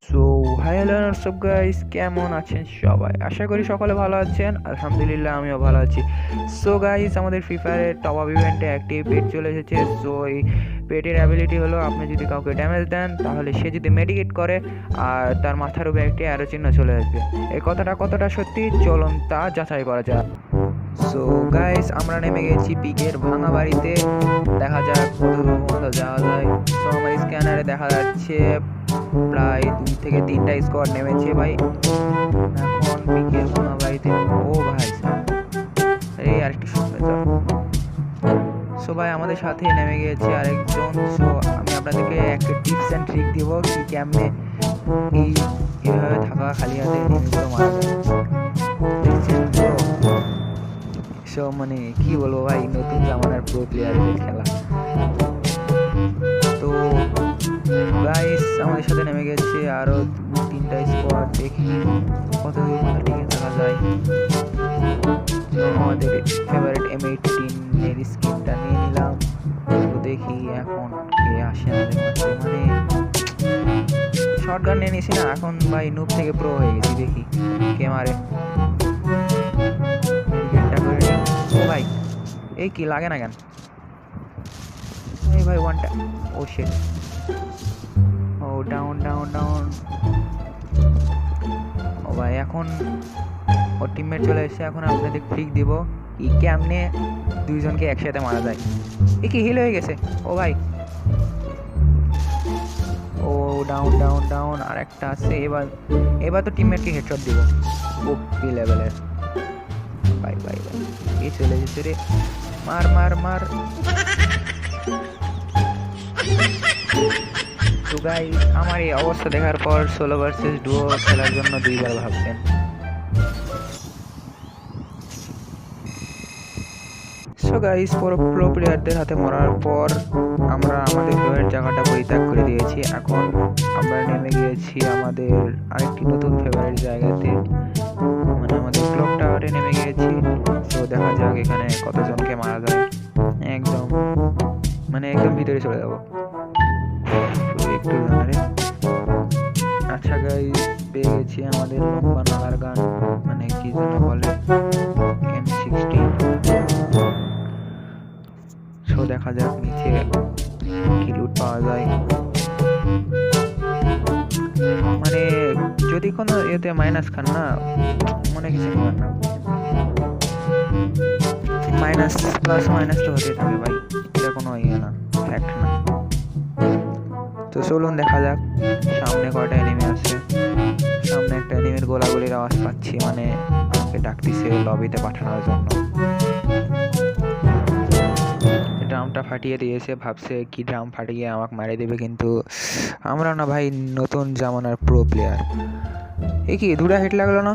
So hi hello সব guys, কেমন আছেন সবাই? আশা করি সকলে ভালো আছেন। আলহামদুলিল্লাহ আমিও ভালো আছি। সো গাইস, আমাদের ফ্রি ফায়ারের টপ আপ ইভেন্টে একটি পেট চলে এসেছে। সো এই পেটের অ্যাবিলিটি হলো, আপনি যদি কাউকে ড্যামেজ দেন তাহলে সে যদি মেডিকেট করে আর তার মাথার উপরে একটি অ্যারো চিহ্ন চলে আসবে। এই কথাটা কতটা সত্যি চলুন তা যাচাই করা যাক। সো গাইস, আমরা নেমে গেছি পিকের ভাঙা বাড়িতে। দেখা যাক কত দূর পর্যন্ত যাওয়া যায়। সো আমার স্ক্যানারে দেখা যাচ্ছে প্রায় 2 থেকে 3টা স্কোয়াড নেমেছে ভাই। এখন পিকের ভাঙা বাড়িতে ও ভাই এই আরেকটু শুনবে তো। সো ভাই, আমাদের সাথে নেমে গিয়েছে আরেকজন। সো আমি আপনাদেরকে একটা টিপস অ্যান্ড ট্রিক দিব কি কেমনে এইভাবে থাকা খালি হাতে এনিমিগুলো মারা যায়। দেখছেন তো? সো মানে কি বলবো ভাই, নতুন জামানার প্রো প্লেয়ারদের খেলা। তো গাইস, আমাদের সাথে নেমে গেছে আরো 2-3টা স্কোয়াড। দেখি কত দূর টিকে থাকা যায়। আমাদের ফেভারিট M18 এর স্কিনটা নিয়ে নিলাম। তো দেখি এখন কে আসে আমাদের মাঝে। মানে শটগান নিয়ে নিয়েছি না, এখন ভাই নুব থেকে প্রো হয়ে গেছি। দেখি কে মারে। ও ভাই, এই কি লাগে না কেন? এই ভাই ওয়ানটা, ও শিট, ও ডাউন ডাউন ডাউন। ও ভাই, এখন ওর টিমমেট চলে এসেছে। এখন আপনাদের ট্রিক দিব কি কেমনে দুইজনকে একসাথে মারা যায়। এ কি হিল হয়ে গেছে? ও ভাই, ও ডাউন ডাউন ডাউন। আর একটা আছে। এবার তো টিমমেটকে হেডশট দিব। ওপি লেভেলের ভাই ভাই ভাই, এই চলে গেছে রে। মার মার মার। তো গাইস, আমার এই অবস্থা দেখার পর সোলো ভার্সেস ডুও খেলার জন্য 2বার ভাববেন। সো গাইস, প্রো প্লেয়ারদের হাতে মরার পর আমরা আমাদের ফেভারিট জায়গাটা পরিত্যাগ করে দিয়েছি। এখন আমরা নেমে গিয়েছি আমাদের আরেকটি নতুন ফেভারিট জায়গাতে, মানে আমাদের ক্লক টাওয়ারে নেমে গিয়েছি। তো দেখা যাক এখানে কতজনকে মারা যায়। একদম একদম ভিতরে চলে যাবো একটু জানারে। আচ্ছা গাইস, পেয়ে গেছি আমাদের লম্বা নাগার গান, মানে কি যেন বলে, M16। সো দেখা যাক নিচে কি লুট পাওয়া যায়। মানে যদি কোনো এতে মাইনাস খান না, মনে কিছু নেবেন না। মাইনাস প্লাস মাইনাস তো হতে থাকে ভাই, এটা কোনো ইয়ে না, ফ্যাক্ট না। তো চলুন দেখা যাক সামনে কয়টা এনিমি আছে। সামনে একটা এনিমির গোলাগুলির আওয়াজ পাচ্ছি, মানে আমাকে ডাকতেছে লবিতে পাঠানোর জন্য। ড্রামটা ফাটিয়ে দিয়েছে, ভাবছে কি ড্রাম ফাটিয়ে আমাকে মারিয়ে দেবে, কিন্তু আমরা না ভাই নতুন জামানার প্রো প্লেয়ার। এ কি 2টা হিট লাগলো না?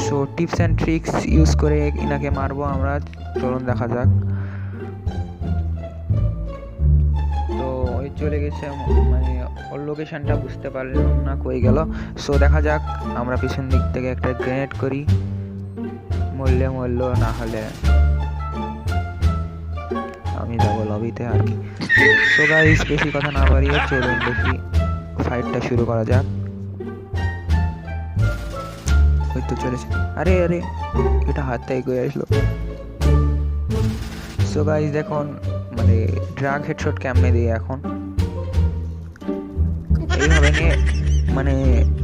So tips and tricks use করে ইনাকে মারবো আমরা। চলুন দেখা যাক। তো ওই চলে গেছে, মানে ওর লোকেশনটা বুঝতে পারলাম না কই গেল। সো দেখা যাক, আমরা পিছন দিক থেকে একটা গ্রেনেড করি। মরলে মরলো, না হলে আমি যাবো লবিতে আর কি। সো গাইস, বেশি কথা না বাড়িয়ে চলুন দেখি ফাইটটা শুরু করা যাক। ওই তো চলেছে। আরে আরে, এটা হাত থেকে করে আসলো। সো গাইস, দেখুন মানে ড্রাগ হেডশট কেমনে দিয়ে এখন এইভাবে নিয়ে, মানে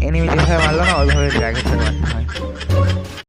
এনিমি যেভাবে মারলো না ওইভাবে ড্রাগ হেডশট মারতে হয়।